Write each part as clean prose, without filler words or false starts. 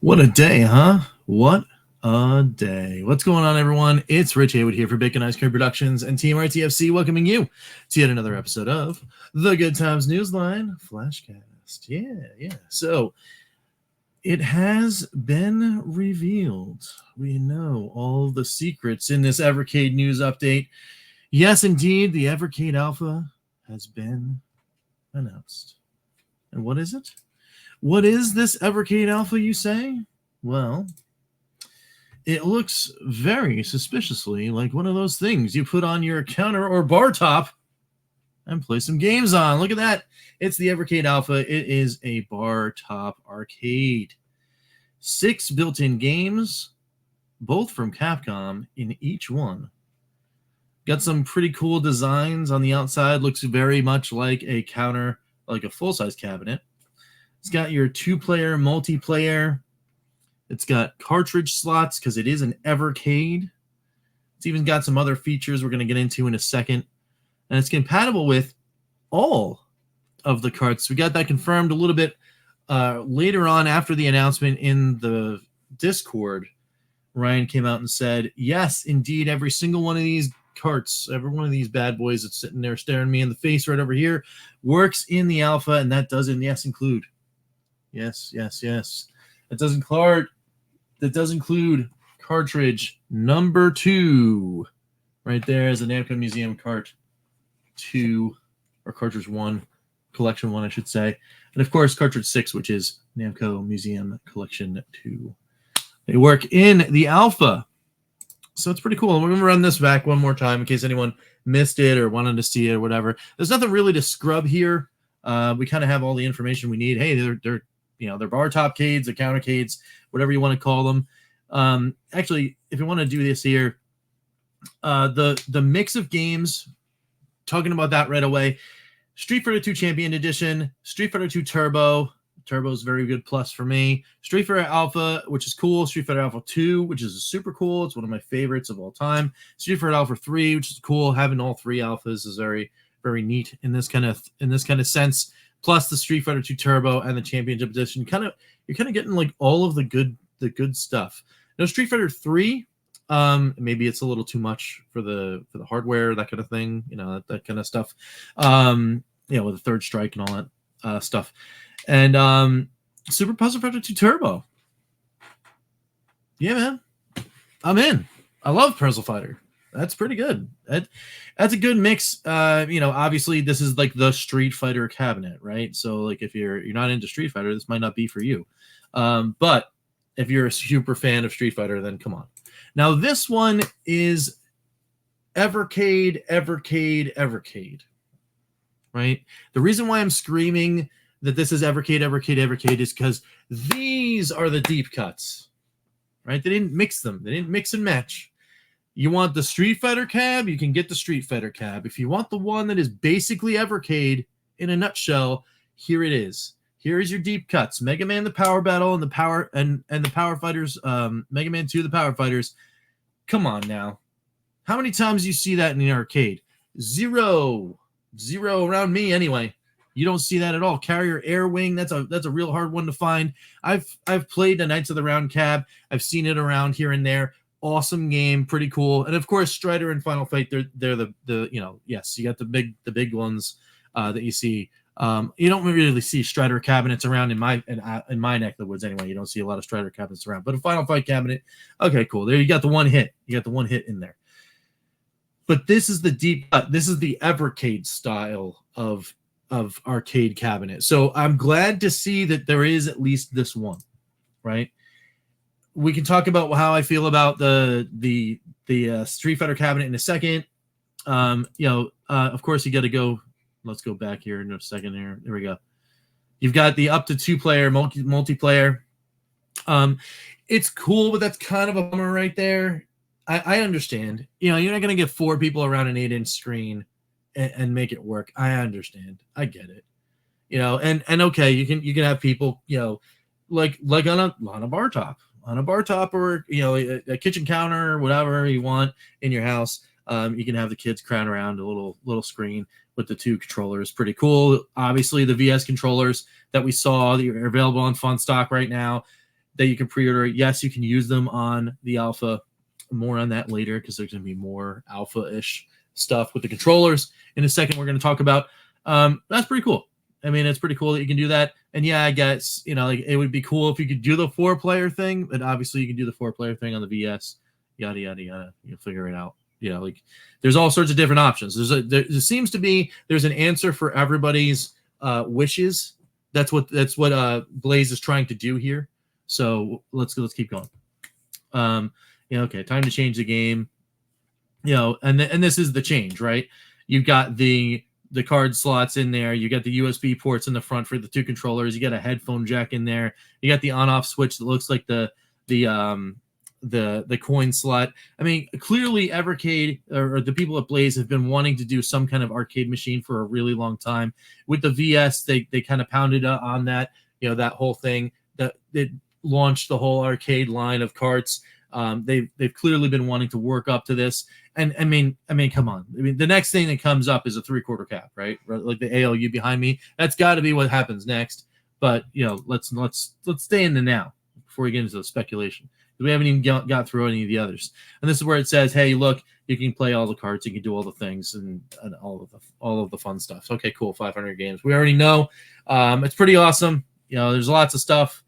What a day, huh? What a day. What's going on, everyone? It's Rich Haywood here for Bacon Ice Cream Productions and Team RTFC, welcoming you to yet another episode of the Good Times Newsline Flashcast. Yeah. So, it has been revealed. We know all the secrets in this Evercade news update. Yes, indeed, the Evercade Alpha has been announced. And what is it? What is this Evercade Alpha, you say? Well, it looks very suspiciously like one of those things you put on your counter or bar top and play some games on. Look at that. It's the Evercade Alpha. It is a bar top arcade. 6 built-in games, both from Capcom in each one. Got some pretty cool designs on the outside. Looks very much like a counter, like a full-size cabinet. It's got your 2-player multiplayer. It's got cartridge slots because it is an Evercade. It's even got some other features we're going to get into in a second. And it's compatible with all of the carts. We got that confirmed a little bit later on after the announcement in the Discord. Ryan came out and said, yes, indeed, every single one of these carts, every one of these bad boys that's sitting there staring me in the face right over here works in the Alpha, and that does include. Yes. That does include cartridge number 2. Right there is the Namco Museum cart 2, or cartridge 1, collection 1, I should say. And of course, cartridge 6, which is Namco Museum Collection 2. They work in the Alpha. So it's pretty cool. We're going to run this back one more time in case anyone missed it or wanted to see it or whatever. There's nothing really to scrub here. We kind of have all the information we need. Hey, they're bar top cades, or countercades, whatever you want to call them. Actually, if you want to do this here, the mix of games, talking about that right away. Street Fighter 2 Champion Edition, Street Fighter 2 Turbo. Turbo is very good plus for me. Street Fighter Alpha, which is cool. Street Fighter Alpha 2, which is super cool. It's one of my favorites of all time. Street Fighter Alpha 3, which is cool. Having all 3 alphas is very, very neat in this kind of sense. Plus the Street Fighter 2 Turbo and the Championship Edition. You're kind of getting like all of the good stuff. Now Street Fighter 3, maybe it's a little too much for the hardware, that kind of thing, that kind of stuff. With the Third Strike and all that stuff. And Super Puzzle Fighter 2 Turbo. Yeah, man. I'm in. I love Puzzle Fighter. That's pretty good. That's a good mix. Obviously this is like the Street Fighter cabinet, right? So like if you're not into Street Fighter, this might not be for you. But if you're a super fan of Street Fighter, then come on. Now this one is Evercade, right? The reason why I'm screaming that this is Evercade is because these are the deep cuts, right? They didn't mix them. They didn't mix and match. You want the Street Fighter cab, you can get the Street Fighter cab. If you want the one that is basically Evercade in a nutshell, here it is. Here is your deep cuts. Mega Man the Power Battle and the Power and the Power Fighters, Mega Man 2 the Power Fighters. Come on now. How many times do you see that in the arcade? Zero around me anyway. You don't see that at all. Carrier Air Wing, that's a real hard one to find. I've played the Knights of the Round cab. I've seen it around here and there. Awesome game, pretty cool. And of course, Strider and Final Fight, they're the yes, you got the big ones that you see. You don't really see Strider cabinets around in my neck of the woods anyway. You don't see a lot of Strider cabinets around. But a Final Fight cabinet, okay, cool. There you got the one hit. You got the one hit in there. But this is the deep cut. This is the Evercade style of arcade cabinet. So I'm glad to see that there is at least this one, right? We can talk about how I feel about the Street Fighter cabinet in a second. Of course, you got to go. Let's go back here in a second here. There we go. You've got the up to 2-player multiplayer. It's cool, but that's kind of a bummer right there. I understand. You're not going to get 4 people around an 8-inch screen and make it work. I understand. I get it. And okay, you can have people, like on a bar top, or a kitchen counter or whatever you want in your house. You can have the kids crowd around a little screen with the 2 controllers. Pretty cool. Obviously, the VS controllers that we saw that are available on Fun Stock right now, that you can pre-order. Yes, you can use them on the Alpha. More on that later because there's going to be more Alpha-ish stuff with the controllers. In a second, we're going to talk about. That's pretty cool. I mean, it's pretty cool that you can do that. And yeah, I guess, like it would be cool if you could do the 4-player thing, but obviously you can do the 4-player thing on the VS, yada, yada, yada. You'll figure it out. Like there's all sorts of different options. There seems to be, there's an answer for everybody's wishes. That's what Blaze is trying to do here. So let's keep going. Okay, time to change the game. And this is the change, right? You've got the card slots in there. You got the USB ports in the front for the 2 controllers. You got a headphone jack in there. You got the on-off switch that looks like the coin slot. I mean, clearly Evercade or the people at Blaze have been wanting to do some kind of arcade machine for a really long time. With the VS, they kind of pounded on that, that whole thing. That it launched the whole arcade line of carts. They've clearly been wanting to work up to this. And I mean, come on. I mean, the next thing that comes up is a 3/4 cap, right? Like the ALU behind me. That's got to be what happens next. But let's stay in the now before we get into the speculation. We haven't even got through any of the others. And this is where it says, hey, look, you can play all the cards, you can do all the things, and all of the fun stuff. So, okay, cool, 500 games. We already know. It's pretty awesome. There's lots of stuff.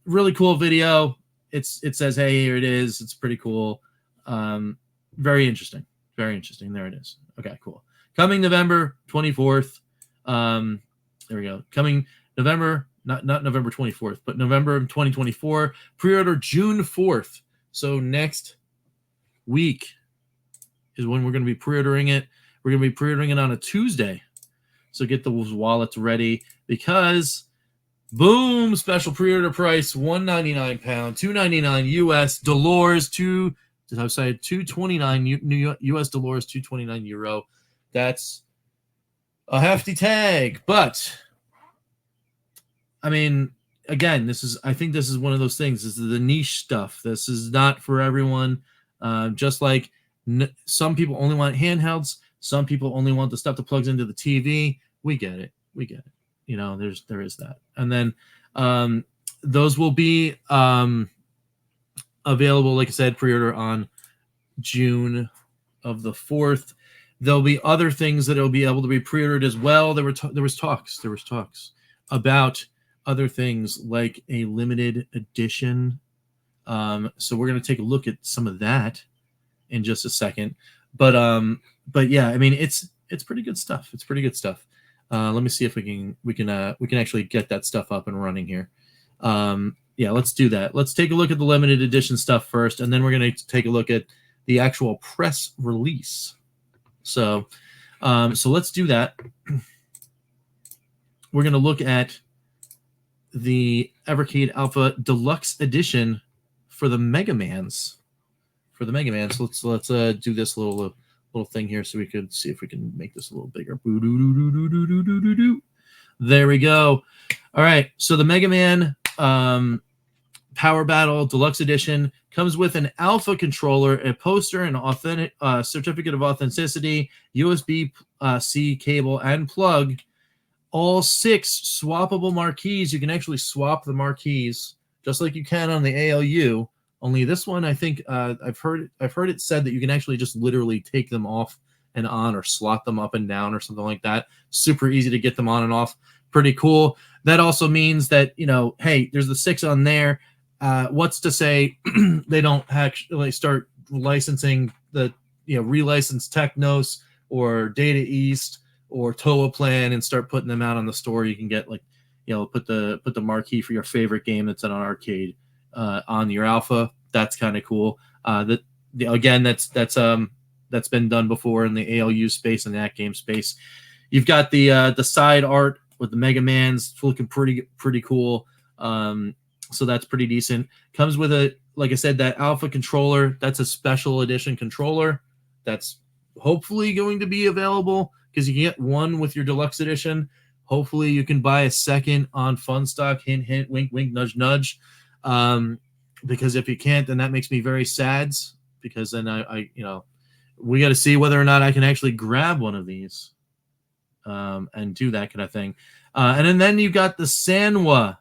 Really cool video. It says, hey, here it is. It's pretty cool. Very interesting. Very interesting. There it is. Okay, cool. Coming November 24th. There we go. Coming November, not November 24th, but November 2024. Pre-order June 4th. So next week is when we're going to be pre-ordering it. We're going to be pre-ordering it on a Tuesday. So get those wallets ready because... boom! Special pre-order price: £199, $299 US, Dolores $229 US Dolores, €229. That's a hefty tag, but I mean, again, I think this is one of those things. This is the niche stuff. This is not for everyone. Just like some people only want handhelds, some people only want the stuff that plugs into the TV. We get it. There is that. And then those will be available, like I said, pre-order on June of the 4th. There'll be other things that will be able to be pre-ordered as well. There was talks about other things like a limited edition. So we're going to take a look at some of that in just a second. But yeah, I mean, it's pretty good stuff. It's pretty good stuff. Let me see if we can actually get that stuff up and running here. Yeah, let's do that. Let's take a look at the limited edition stuff first, and then we're going to take a look at the actual press release. So let's do that. We're going to look at the Evercade Alpha Deluxe Edition for the Mega Mans. So let's do this little thing here so we could see if we can make this a little bigger. There we go. All right, so the Mega Man Power Battle Deluxe Edition comes with an Alpha controller, a poster, an authentic certificate of authenticity, USB-C cable, and plug. All 6 swappable marquees. You can actually swap the marquees just like you can on the ALU. Only this one, I think I've heard it said that you can actually just literally take them off and on, or slot them up and down, or something like that. Super easy to get them on and off. Pretty cool. That also means that, hey, there's the 6 on there. What's to say they don't actually start licensing the, relicense Technos or Data East or Toa Plan and start putting them out on the store. You can get put the marquee for your favorite game that's in an arcade on your Alpha. That's kind of cool. That's been done before in the ALU space and that game space. You've got the side art with the Mega Mans looking pretty cool. So that's pretty decent. Comes with like I said, that Alpha controller. That's a special edition controller. That's hopefully going to be available because you can get one with your Deluxe Edition. Hopefully you can buy a second on Funstock. Hint, hint, wink, wink, nudge, nudge. Because if you can't, then that makes me very sad, because then we got to see whether or not I can actually grab one of these and do that kind of thing. And then you got the Sanwa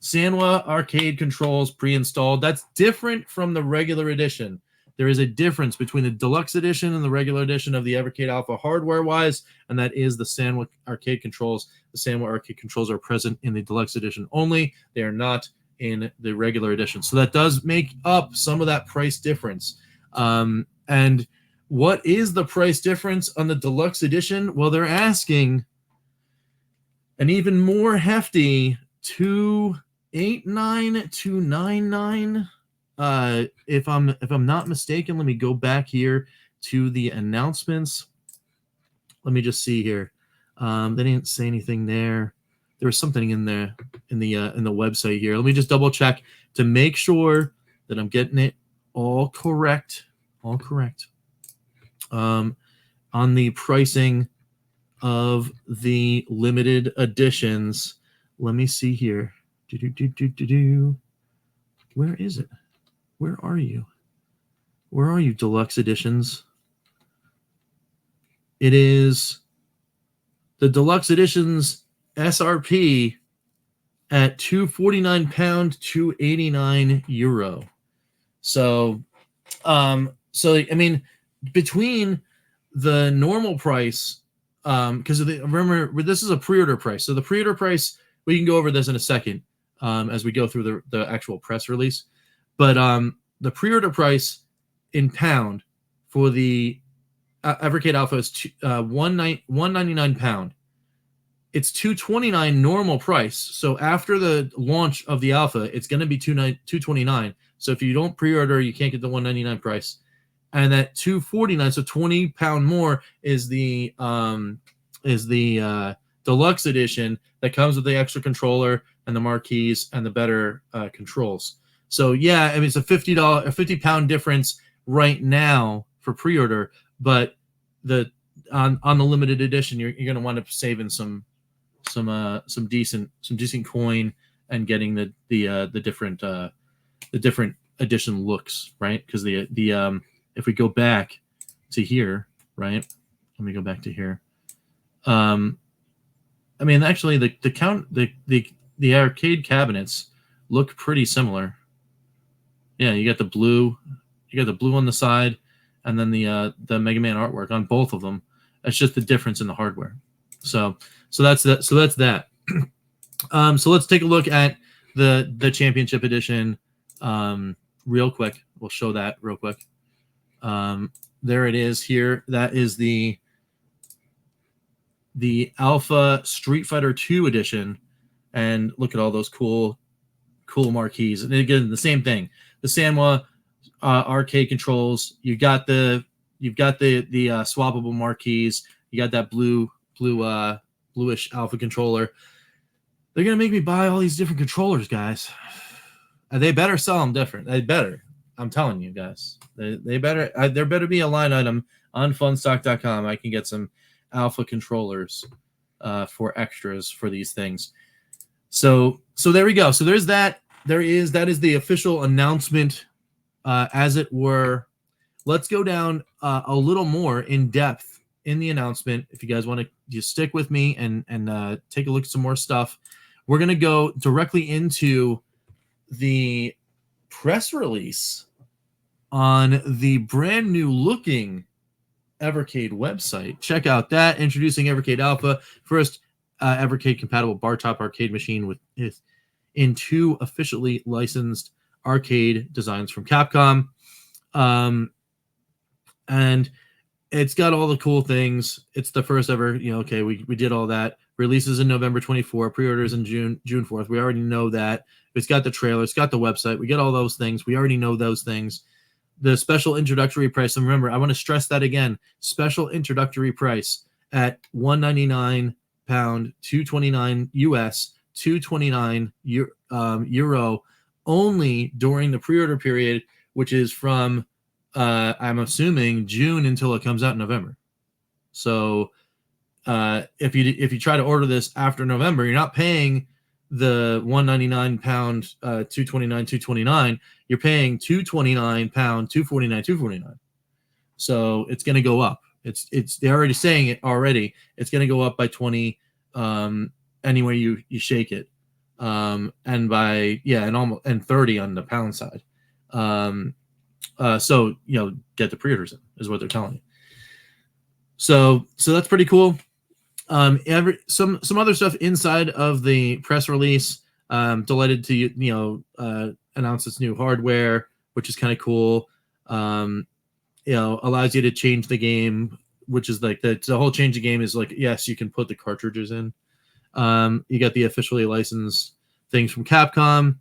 Sanwa arcade controls pre-installed. That's different from the regular edition. There is a difference between the deluxe edition and the regular edition of the Evercade Alpha hardware-wise, and that is the Sanwa arcade controls. The Sanwa arcade controls are present in the deluxe edition only. They are not in the regular edition. So that does make up some of that price difference. And what is the price difference on the deluxe edition? Well, they're asking an even more hefty $289,299. If I'm not mistaken, let me go back here to the announcements. Let me just see here. They didn't say anything there. There was something in there in the website here. Let me just double check to make sure that I'm getting it all correct. All correct. On the pricing of the limited editions. Let me see here. Where is it? Where are you? Where are you, deluxe editions? It is the deluxe editions SRP at £249, €289. So, I mean, between the normal price, because remember this is a pre-order price. So the pre-order price, we can go over this in a second as we go through the actual press release. But the pre-order price in pound for the Evercade Alpha is £199. It's $229 normal price. So after the launch of the Alpha, it's going to be $229. So if you don't pre-order, you can't get the $199 price. And that $249, so £20 more, is the deluxe edition that comes with the extra controller and the marquees and the better controls. So yeah, I mean it's a £50 difference right now for pre-order, but on the limited edition, you're going to wind up saving some decent coin and getting the different edition looks, right? Because if we go back to here, right? Let me go back to here. I mean, actually, the arcade cabinets look pretty similar. Yeah, you got the blue on the side, and then the Mega Man artwork on both of them. It's just the difference in the hardware. So that's that. So let's take a look at the Championship Edition real quick. We'll show that real quick. There it is here. That is the Alpha Street Fighter 2 edition, and look at all those cool marquees. And again, the same thing. The Sanwa arcade controls. You've got the swappable marquees. You got that bluish Alpha controller. They're gonna make me buy all these different controllers, guys. They better sell them different. They better. I'm telling you guys. They better. There better be a line item on funstock.com. I can get some Alpha controllers for extras for these things. So there we go. So there's that. That is the official announcement, as it were. Let's go down a little more in depth in the announcement. If you guys want to just stick with me and take a look at some more stuff, we're going to go directly into the press release on the brand new looking Evercade website. Check out that. Introducing Evercade Alpha, first Evercade compatible bar top arcade machine in 2 officially licensed arcade designs from Capcom. And it's got all the cool things. It's the first ever, we did all that. Releases in November 24, pre-orders in June 4th. We already know that. It's got the trailer, it's got the website. We get all those things. We already know those things. The special introductory price, and remember, I want to stress that again. Special introductory price at £199, $229 US, €229 euro, only during the pre-order period, which is from I'm assuming June until it comes out in November. So if you try to order this after November, you're not paying the £199, $229. You're paying £229, $249. So it's going to go up. They're already saying it already. It's going to go up by 20 anyway you shake it. and by and 30 on the pound side. So get the pre-orders in is what they're telling you. So that's pretty cool. Some other stuff inside of the press release. Delighted to announce its new hardware, which is kind of cool. Allows you to change the game, which is like the whole change the game is like, yes, you can put the cartridges in. You got the officially licensed things from Capcom.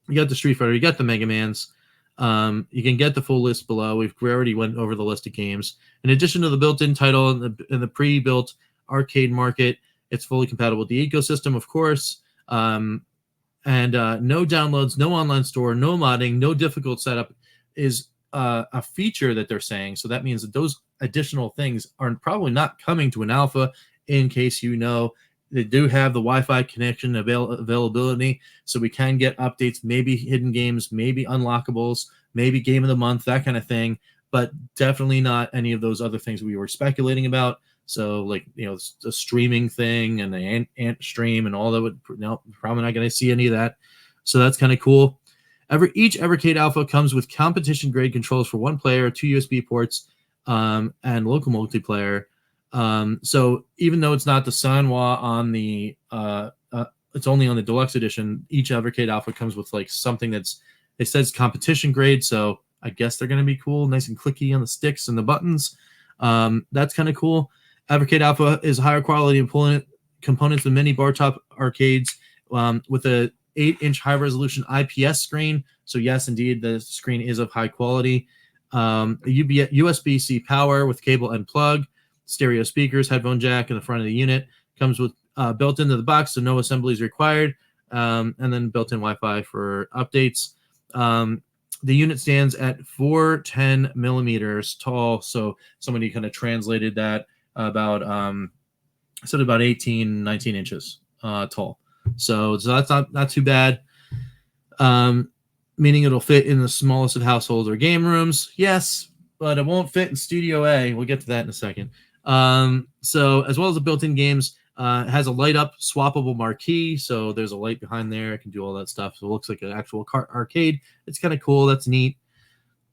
You got the Street Fighter. You got the Mega Mans. You can get the full list below. We already went over the list of games. In addition to the built-in title and the pre-built arcade market, it's fully compatible with the ecosystem, of course. And no downloads, no online store, no modding, no difficult setup is a feature that they're saying. So that means that those additional things are probably not coming to an alpha. In case they do have the Wi-Fi connection availability, so we can get updates, maybe hidden games, maybe unlockables, maybe game of the month, that kind of thing, but definitely not any of those other things we were speculating about. So like, the streaming thing and the ant stream and all that probably not going to see any of that. So that's kind of cool. Each Evercade Alpha comes with competition grade controls for 1 player, 2 USB ports, and local multiplayer. So even though it's not the Sanwa on the it's only on the deluxe edition, each Evercade Alpha comes with like something it says competition grade, so I guess they're going to be cool, nice and clicky on the sticks and the buttons. That's kind of cool. Evercade Alpha is higher quality components than many bar top arcades, with a 8-inch high resolution IPS screen. So yes, indeed, the screen is of high quality. USB-C power with cable and plug. Stereo speakers, headphone jack in the front of the unit. Comes with built into the box, so no assemblies required. And then built-in Wi-Fi for updates. The unit stands at 410 millimeters tall. So somebody kind of translated that about 18, 19 inches tall. So that's not too bad. Meaning it'll fit in the smallest of households or game rooms. Yes, but it won't fit in Studio A. We'll get to that in a second. So as well as the built-in games, it has a light-up swappable marquee. So there's a light behind there. It can do all that stuff. So it looks like an actual arcade. It's kind of cool. That's neat.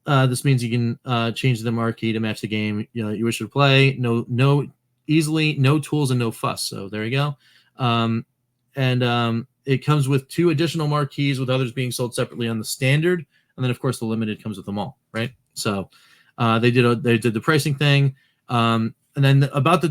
This means you can change the marquee to match the game you wish to play. No tools and no fuss. So there you go. It comes with 2 additional marquees, with others being sold separately on the standard, and then of course the limited comes with them all, right? So they did the pricing thing, and then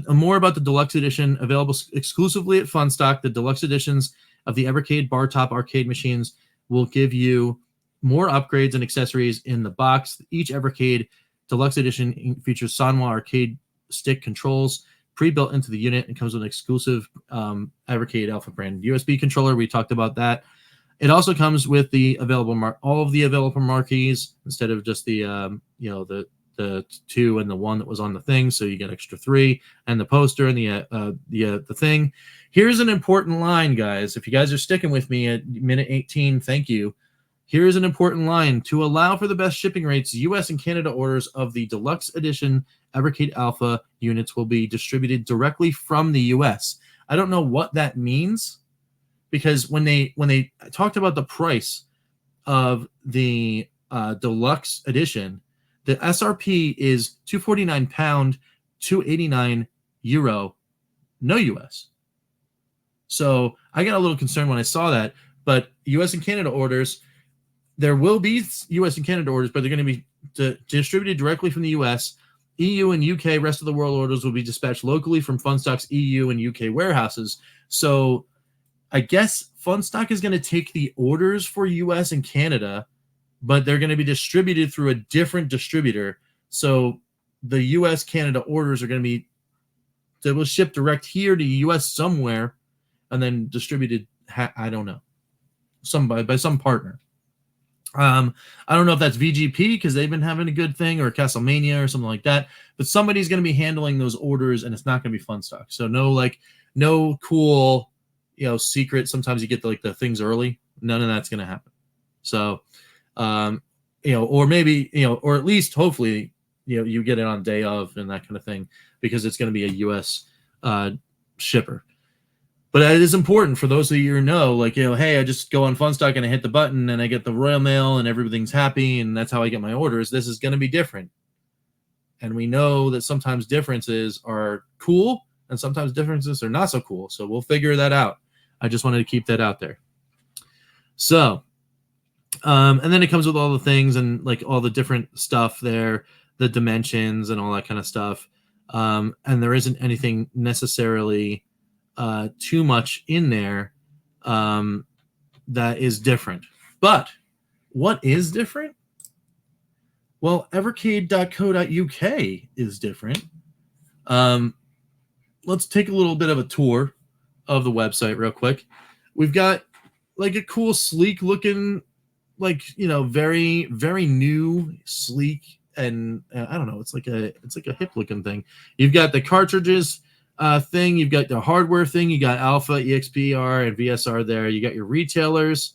more about the deluxe edition, available exclusively at Funstock. The deluxe editions of the Evercade bar top arcade machines will give you more upgrades and accessories in the box. Each Evercade deluxe edition features Sanwa arcade stick controls pre-built into the unit, and comes with an exclusive Evercade Alpha brand USB controller. We talked about that. It also comes with the all of the available marquees instead of just the 2 and the 1 that was on the thing. So you get extra 3 and the poster and the thing. Here's an important line, guys. If you guys are sticking with me at minute 18, thank you. Here's an important line. To allow for the best shipping rates, US and Canada orders of the deluxe edition Evercade Alpha units will be distributed directly from the US. I don't know what that means, because when they talked about the price of the deluxe edition, the SRP is £249, €289, no US. So I got a little concerned when I saw that, but US and Canada orders, there will be US and Canada orders, but they're going to be distributed directly from the US. EU and UK, rest of the world orders will be dispatched locally from Funstock's EU and UK warehouses. So I guess Funstock is going to take the orders for US and Canada, but they're going to be distributed through a different distributor. So the US Canada orders are going to be, they will ship direct here to US somewhere and then distributed, I don't know, by some partner. I don't know if that's VGP because they've been having a good thing, or Castlemania or something like that, but somebody's going to be handling those orders, and it's not going to be Funstock. So no cool, secret. Sometimes you get the things early. None of that's going to happen. So, or maybe, or at least hopefully, you get it on day of and that kind of thing, because it's going to be a US shipper. But it is important for those of you who know, like, hey, I just go on Funstock and I hit the button and I get the Royal Mail and everything's happy and that's how I get my orders. This is going to be different. And we know that sometimes differences are cool and sometimes differences are not so cool. So we'll figure that out. I just wanted to keep that out there. So, and then it comes with all the things and like all the different stuff there, the dimensions and all that kind of stuff. And there isn't anything necessarily too much in there that is different. But what is different? Well, evercade.co.uk is different. Let's take a little bit of a tour of the website real quick. We've got like a cool, sleek looking, like, very, very new, sleek, and I don't know, it's like a hip looking thing. You've got the cartridges thing, you've got the hardware thing, you got Alpha, exp-r, and VSR there. You got your retailers,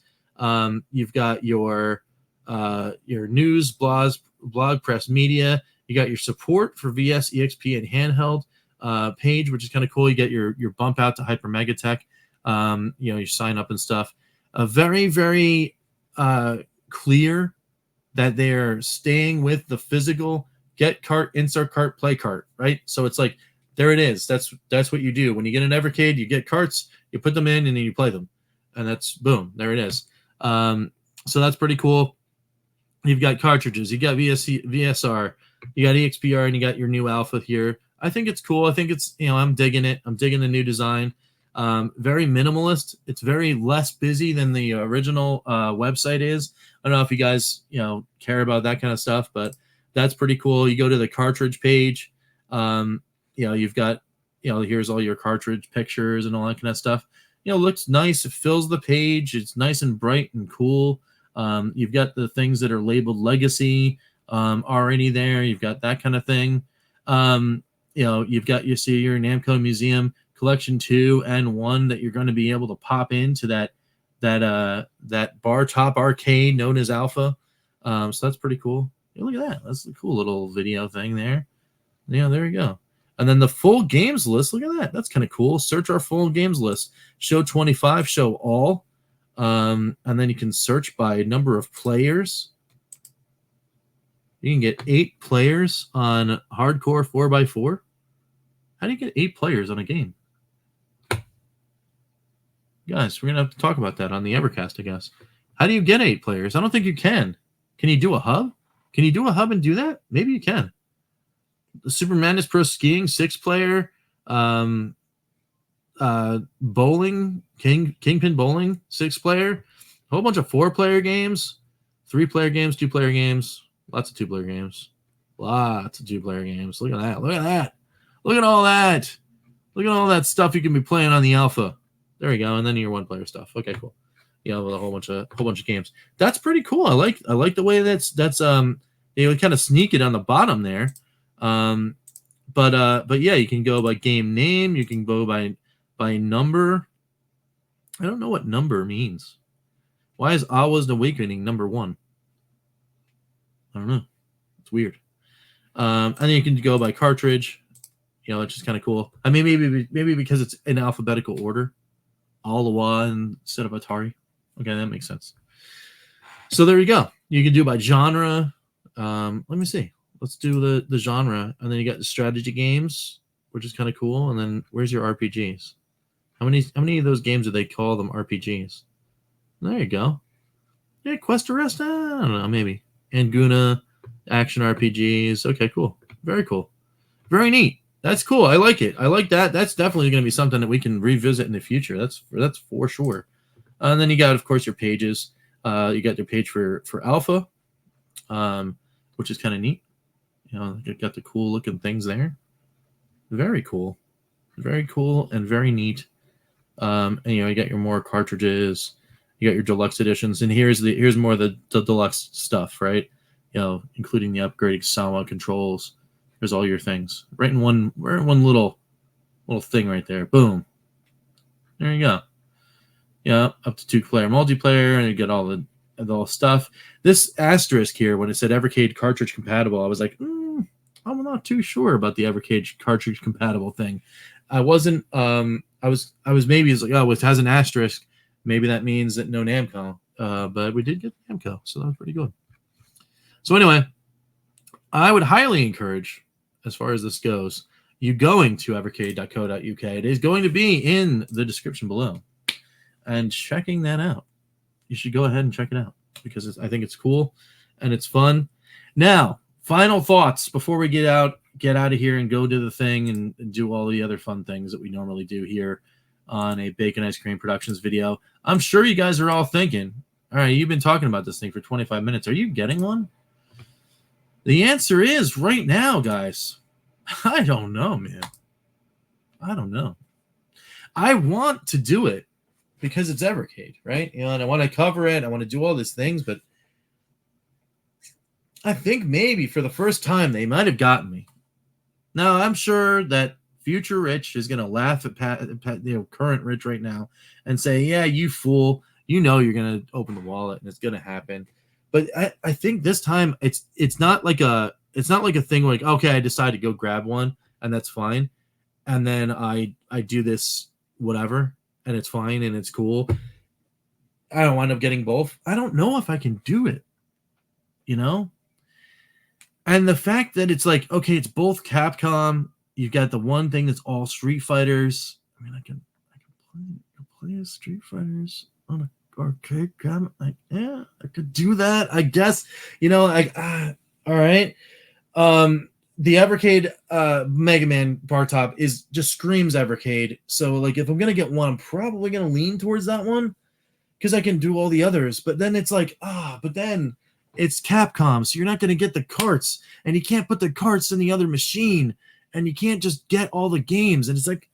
you've got your news, blog, press, media. You got your support for VS, EXP, and handheld page, which is kind of cool. You get your bump out to Hyper Megatech, your sign up and stuff. Very, very clear that they're staying with the physical get cart, insert cart, play cart, right? So it's like, there it is. That's what you do. When you get an Evercade, you get carts, you put them in, and then you play them. And that's, boom, there it is. So that's pretty cool. You've got cartridges, you got VSR, you got exp-r, and you got your new Alpha here. I think it's cool. I think it's, I'm digging it. I'm digging the new design. Very minimalist. It's very less busy than the original website is. I don't know if you guys, care about that kind of stuff, but that's pretty cool. You go to the cartridge page. You've got, here's all your cartridge pictures and all that kind of stuff. Looks nice. It fills the page. It's nice and bright and cool. You've got the things that are labeled legacy already there. You've got that kind of thing. You've got your Namco Museum Collection 2 and 1 that you're going to be able to pop into that bar top arcade known as Alpha. So that's pretty cool. Look at that. That's a cool little video thing there. Yeah, there you go. And then the full games list. Look at that. That's kind of cool. Search our full games list. Show 25, show all. And then you can search by number of players. You can get 8 players on hardcore 4x4. How do you get 8 players on a game? Guys, we're going to have to talk about that on the Evercast, I guess. How do you get 8 players? I don't think you can. Can you do a hub? Can you do a hub and do that? Maybe you can. The Super Madness Pro Skiing 6-player. Bowling, Kingpin Bowling 6-player. A whole bunch of 4-player games. 3-player games, 2-player games. Lots of 2-player games. Lots of 2-player games. Look at that. Look at that. Look at all that. Look at all that stuff you can be playing on the Alpha. There we go. And then your 1-player stuff. Okay, cool. With a whole bunch of games. That's pretty cool. I like the way that's they kind of sneak it on the bottom there. But yeah, you can go by game name. You can go by number. I don't know what number means. Why is Awa's Awakening number 1? I don't know. It's weird. And then you can go by cartridge. It's just kind of cool. I mean, maybe because it's in alphabetical order. Alawa instead of Atari. Okay, that makes sense. So there you go. You can do by genre. Let me see. Let's do the genre. And then you got the strategy games, which is kind of cool. And then where's your RPGs? How many of those games do they call them RPGs? There you go. Yeah, Quest Arrest? I don't know, maybe. Anguna, action RPGs. Okay, cool. Very cool. Very neat. That's cool. I like it. I like that. That's definitely going to be something that we can revisit in the future. That's for sure. And then you got, of course, your pages. You got your page for Alpha, which is kind of neat. You got the cool looking things there. Very cool. Very cool and very neat. And you got your more cartridges. You got your deluxe editions, and here's more of the deluxe stuff, right? Including the upgraded Sama controls. There's all your things right in one little thing right there. Boom. There you go. Yeah, up to 2-player multiplayer, and you get all the stuff. This asterisk here, when it said Evercade cartridge compatible, I was like, I'm not too sure about the Evercade cartridge compatible thing. I wasn't I was maybe it's like, oh, it has an asterisk. Maybe that means that no Namco. But we did get Namco, so that was pretty good. So anyway, I would highly encourage, as far as this goes, you going to evercade.co.uk. It is going to be in the description below, and checking that out. You should go ahead and check it out because I think it's cool and it's fun. Now, final thoughts before we get out of here and go do the thing and do all the other fun things that we normally do here on a Bacon Ice Cream Productions video. I'm sure you guys are all thinking, all right, you've been talking about this thing for 25 minutes. Are you getting one? The answer is right now, guys. I don't know, man. I don't know. I want to do it because it's Evercade, right? You know, and I want to cover it. I want to do all these things, but I think maybe for the first time they might have gotten me. Now, I'm sure that future Rich is going to laugh at current Rich right now and say, yeah, you fool. You know you're going to open the wallet and it's going to happen. But I think this time it's not like a thing like, okay, I decide to go grab one and that's fine. And then I do this whatever and it's fine and it's cool. I don't wind up getting both. I don't know if I can do it, you know? And the fact that it's like, okay, it's both Capcom. You've got the one thing that's all Street Fighters. I mean, I can play as Street Fighters on a arcade cabinet. Like, yeah, I could do that. I guess, you know, like, all right. The Evercade Mega Man bar top is just screams Evercade. So, like, if I'm gonna get one, I'm probably gonna lean towards that one because I can do all the others. But then it's like, but then it's Capcom, so you're not gonna get the carts, and you can't put the carts in the other machine, and you can't just get all the games, and it's like,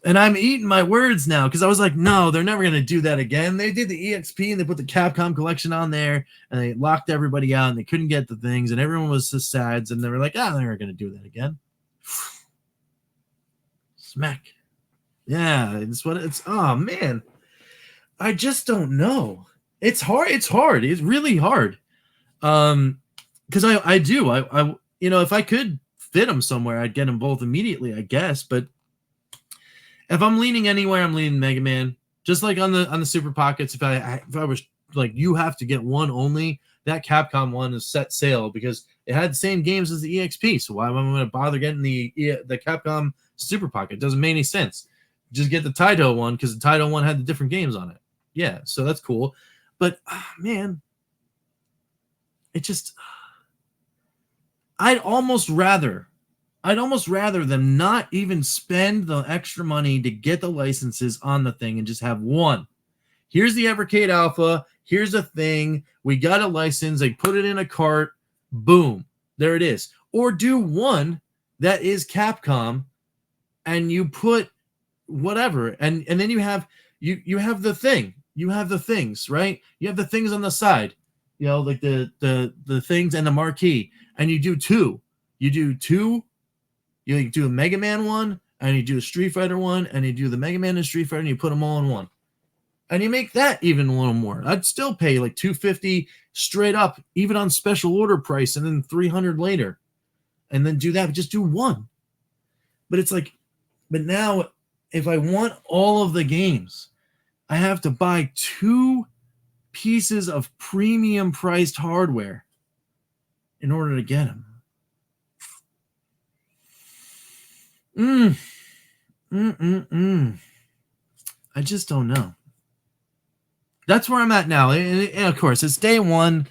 And I'm eating my words now because I was like, no, they're never going to do that again. They did the EXP and they put the Capcom collection on there and they locked everybody out and they couldn't get the things and everyone was just sad. And they were like, they're not going to do that again. Smack. Yeah, it's what it's. Oh, man. I just don't know. It's hard. It's hard. It's really hard. Because I do. You know, if I could fit them somewhere, I'd get them both immediately, I guess. But if I'm leaning anywhere, I'm leaning Mega Man. Just like on the Super Pockets, if I was like, you have to get one only, that Capcom one is set sail because it had the same games as the EXP. So why am I going to bother getting the Capcom Super Pocket? It doesn't make any sense. Just get the Taito one because the Taito one had the different games on it. Yeah, so that's cool. But man, it just I'd almost rather them not even spend the extra money to get the licenses on the thing and just have one. Here's the Evercade Alpha. Here's a thing. We got a license. They put it in a cart. Boom. There it is. Or do one that is Capcom and you put whatever. And then you have the thing. You have the things, right? You have the things on the side. You know, like the things and the marquee. And you do two. You do two. You do a Mega Man one, and you do a Street Fighter one, and you do the Mega Man and Street Fighter, and you put them all in one. And you make that even a little more. I'd still pay like $250 straight up, even on special order price, and then $300 later. And then do that, but just do one. But it's like, but now, if I want all of the games, I have to buy 2 pieces of premium priced hardware in order to get them. I just don't know. That's where I'm at now. And of course, it's day one.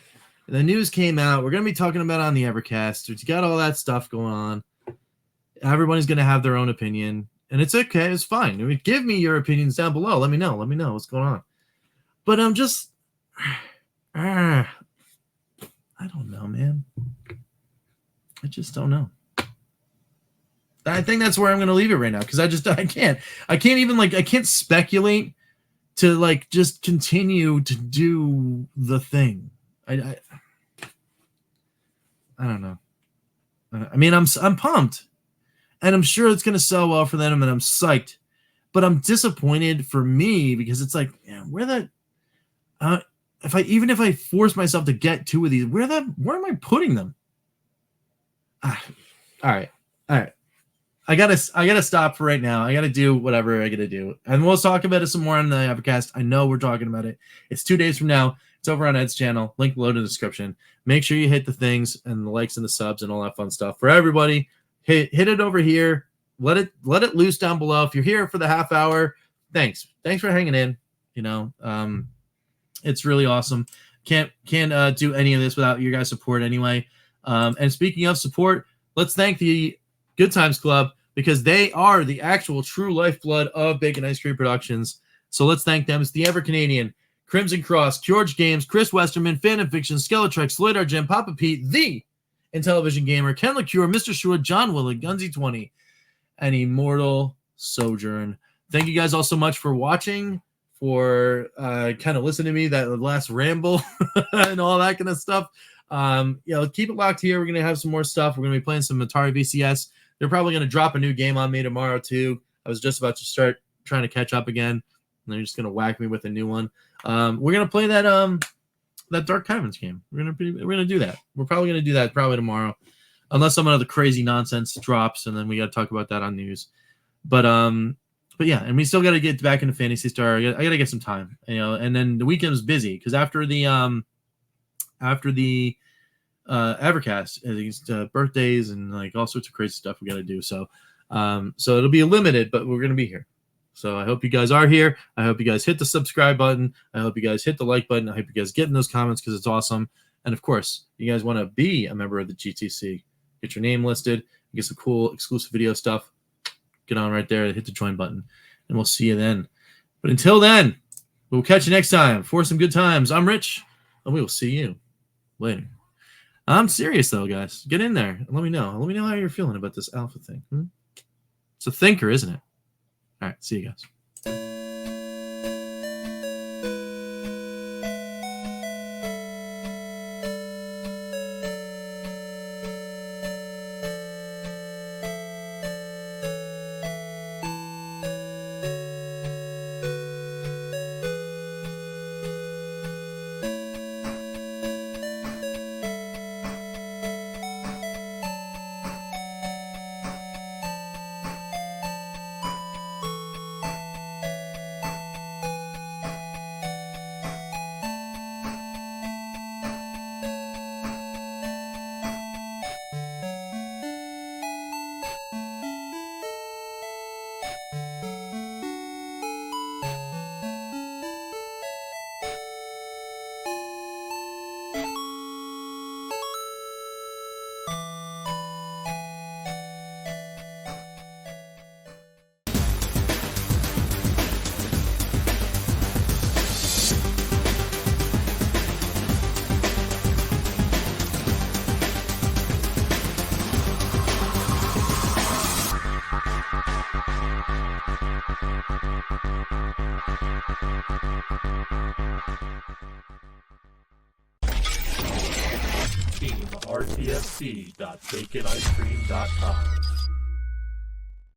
The news came out. We're going to be talking about it on the Evercast. It's got all that stuff going on. Everybody's going to have their own opinion. And it's okay. It's fine. I mean, give me your opinions down below. Let me know. Let me know what's going on. But I'm just... I don't know, man. I just don't know. I think that's where I'm going to leave it right now because I can't even I can't speculate to like just continue to do the thing. I don't know. I mean, I'm pumped and I'm sure it's going to sell well for them and I'm psyched, but I'm disappointed for me because it's like, yeah, if I force myself to get 2 of these, where am I putting them? All right. I gotta stop for right now. I gotta do whatever I gotta do, and we'll talk about it some more on the Evercast. I know we're talking about it. It's 2 days from now. It's over on Ed's channel. Link below in the description. Make sure you hit the things and the likes and the subs and all that fun stuff for everybody. Hit it over here. Let it loose down below. If you're here for the half hour, thanks for hanging in. You know, it's really awesome. Can't do any of this without your guys' support anyway. And speaking of support, let's thank the Good Times Club, because they are the actual true lifeblood of Bacon Ice Cream Productions. So let's thank them. It's the EverCanadian, Crimson Cross, George Games, Chris Westerman, Fan and Fiction, Skeletrex, Lloyd Jim, Papa Pete, the Intellivision Gamer, Ken LaCure, Mr. Shua, John Willett, Gunsy20, and Immortal Sojourn. Thank you guys all so much for watching, for kind of listening to me, that last ramble and all that kind of stuff. You know, keep it locked here. We're going to have some more stuff. We're going to be playing some Atari VCS. They're probably going to drop a new game on me tomorrow too. I was just about to start trying to catch up again, and they're just going to whack me with a new one. We're going to play that Dark Caverns game. We're going to do that. We're probably going to do that probably tomorrow, unless some other crazy nonsense drops, and then we got to talk about that on news. But yeah, and we still got to get back into Phantasy Star. I got to get some time, you know. And then the weekend is busy because after the Evercast, it's birthdays and like all sorts of crazy stuff we got to do. So it'll be limited, but we're gonna be here. So I hope you guys are here. I hope you guys hit the subscribe button. I hope you guys hit the like button. I hope you guys get in those comments because it's awesome. And of course, you guys want to be a member of the GTC, get your name listed, get some cool exclusive video stuff. Get on right there, hit the join button, and we'll see you then. But until then, we'll catch you next time for some good times. I'm Rich, and we will see you later. I'm serious though, guys. Get in there and let me know. Let me know how you're feeling about this alpha thing. It's a thinker, isn't it? All right, see you guys. RTFC.baconicecream.com